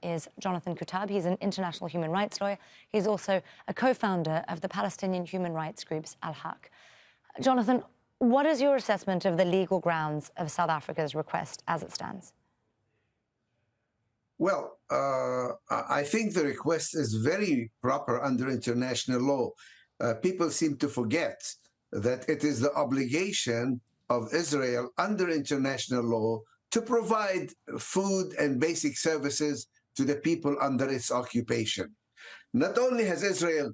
is Jonathan Kuttab. He's an international human rights lawyer. He's also a co-founder of the Palestinian human rights groups Al-Haq. Jonathan, what is your assessment of the legal grounds of South Africa's request as it stands? Well, I think the request is very proper under international law. People seem to forget that it is the obligation of Israel under international law to provide food and basic services to the people under its occupation. Not only has Israel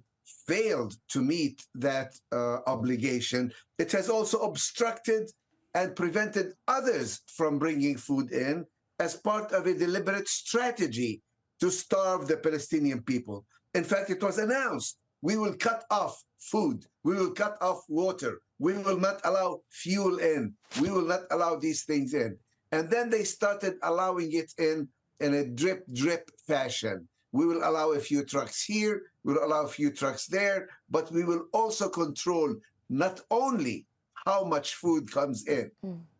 failed to meet that obligation, it has also obstructed and prevented others from bringing food in as part of a deliberate strategy to starve the Palestinian people. In fact, it was announced, we will cut off food, we will cut off water, we will not allow fuel in, we will not allow these things in. And then they started allowing it in a drip fashion. We will allow a few trucks here, we'll allow a few trucks there, but we will also control not only how much food comes in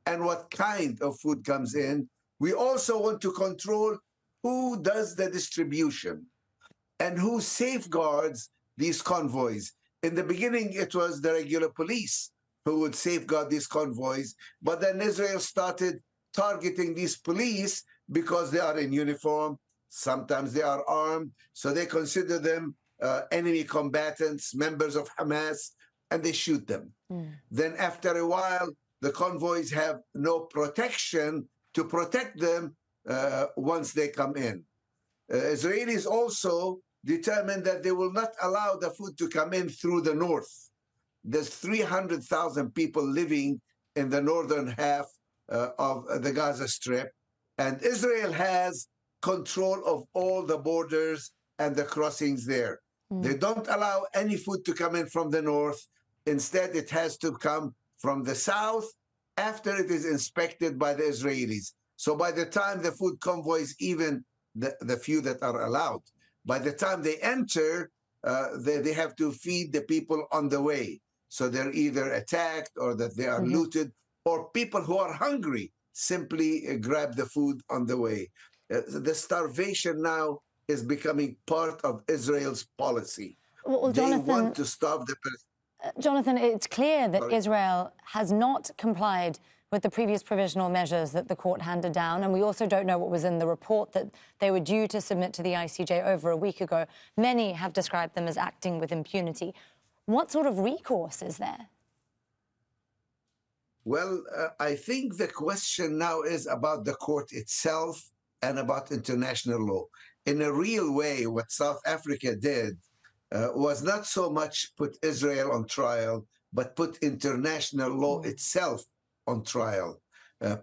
and what kind of food comes in, we also want to control who does the distribution and who safeguards these convoys. In the beginning, it was the regular police who would safeguard these convoys, but then Israel started targeting these police because they are in uniform, sometimes they are armed, so they consider them enemy combatants, members of Hamas, and they shoot them. Then after a while, the convoys have no protection to protect them once they come in. Israelis also determined that they will not allow the food to come in through the north. There's 300,000 people living in the northern half of the Gaza Strip, and Israel has control of all the borders and the crossings there. They don't allow any food to come in from the north. Instead, it has to come from the south after it is inspected by the Israelis. So by the time the food convoys, even the few that are allowed, by the time they enter, they have to feed the people on the way. So they're either attacked or that they are looted, or people who are hungry simply grab the food on the way. The starvation now is becoming part of Israel's policy. Well, they Jonathan, want to starve the Jonathan, it's clear that Sorry. Israel has not complied with the previous provisional measures that the court handed down, and we also don't know what was in the report that they were due to submit to the ICJ over a week ago. Many have described them as acting with impunity. What sort of recourse is there? Well, I think the question now is about the court itself and about international law. In a real way, what South Africa did was not so much put Israel on trial, but put international law itself on trial,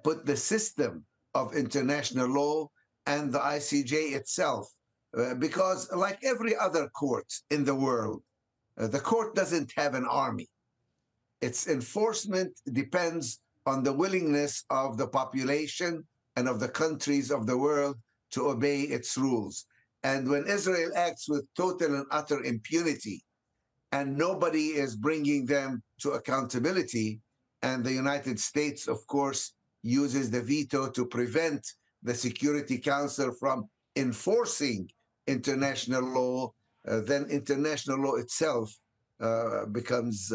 put the system of international law and the ICJ itself. Because like every other court in the world, the court doesn't have an army. Its enforcement depends on the willingness of the population and of the countries of the world to obey its rules. And when Israel acts with total and utter impunity, and nobody is bringing them to accountability, and the United States, of course, uses the veto to prevent the Security Council from enforcing international law, then international law itself becomes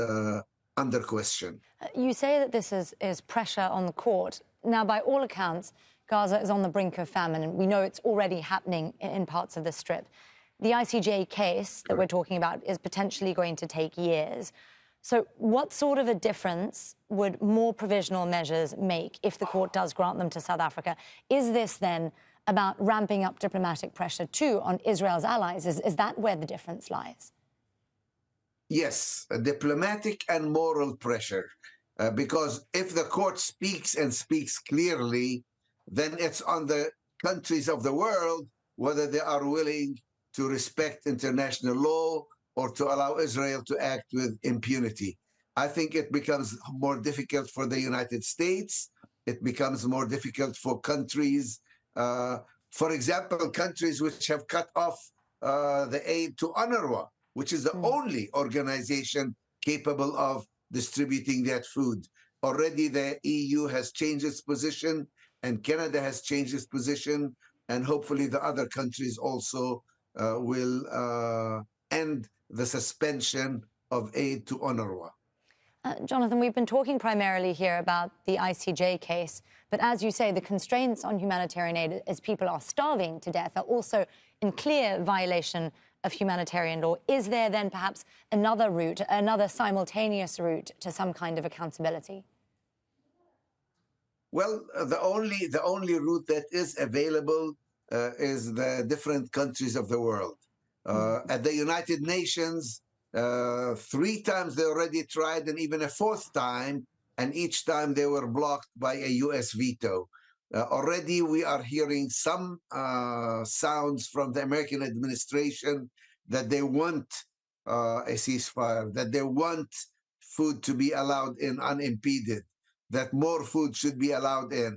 under question. You say that this is pressure on the court. Now, by all accounts, Gaza is on the brink of famine, and we know it's already happening in parts of the Strip. The ICJ case that we're talking about is potentially going to take years. So what sort of a difference would more provisional measures make if the court does grant them to South Africa? Is this then about ramping up diplomatic pressure too on Israel's allies? Is that where the difference lies? Yes, diplomatic and moral pressure. Because if the court speaks and speaks clearly, then it's on the countries of the world whether they are willing to respect international law or to allow Israel to act with impunity. I think it becomes more difficult for the United States. It becomes more difficult for countries, for example, countries which have cut off the aid to UNRWA, which is the only organization capable of distributing that food. Already the EU has changed its position, and Canada has changed its position, and hopefully the other countries also will end the suspension of aid to UNRWA. Jonathan, we've been talking primarily here about the ICJ case, but as you say, the constraints on humanitarian aid as people are starving to death are also in clear violation of humanitarian law. Is there then perhaps another route, another simultaneous route to some kind of accountability? Well, the only route that is available is the different countries of the world. At the United Nations, 3 times they already tried, and even a 4th time, and each time they were blocked by a U.S. veto. Already we are hearing some sounds from the American administration that they want a ceasefire, that they want food to be allowed in unimpeded, that more food should be allowed in.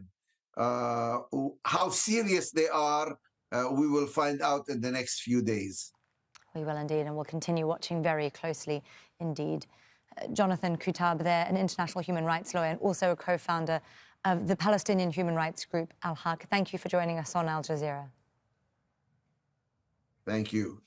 How serious they are, we will find out in the next few days. We will indeed, and we'll continue watching very closely indeed. Jonathan Kuttab there, an international human rights lawyer and also a co-founder of the Palestinian human rights group Al-Haq. Thank you for joining us on Al Jazeera. Thank you.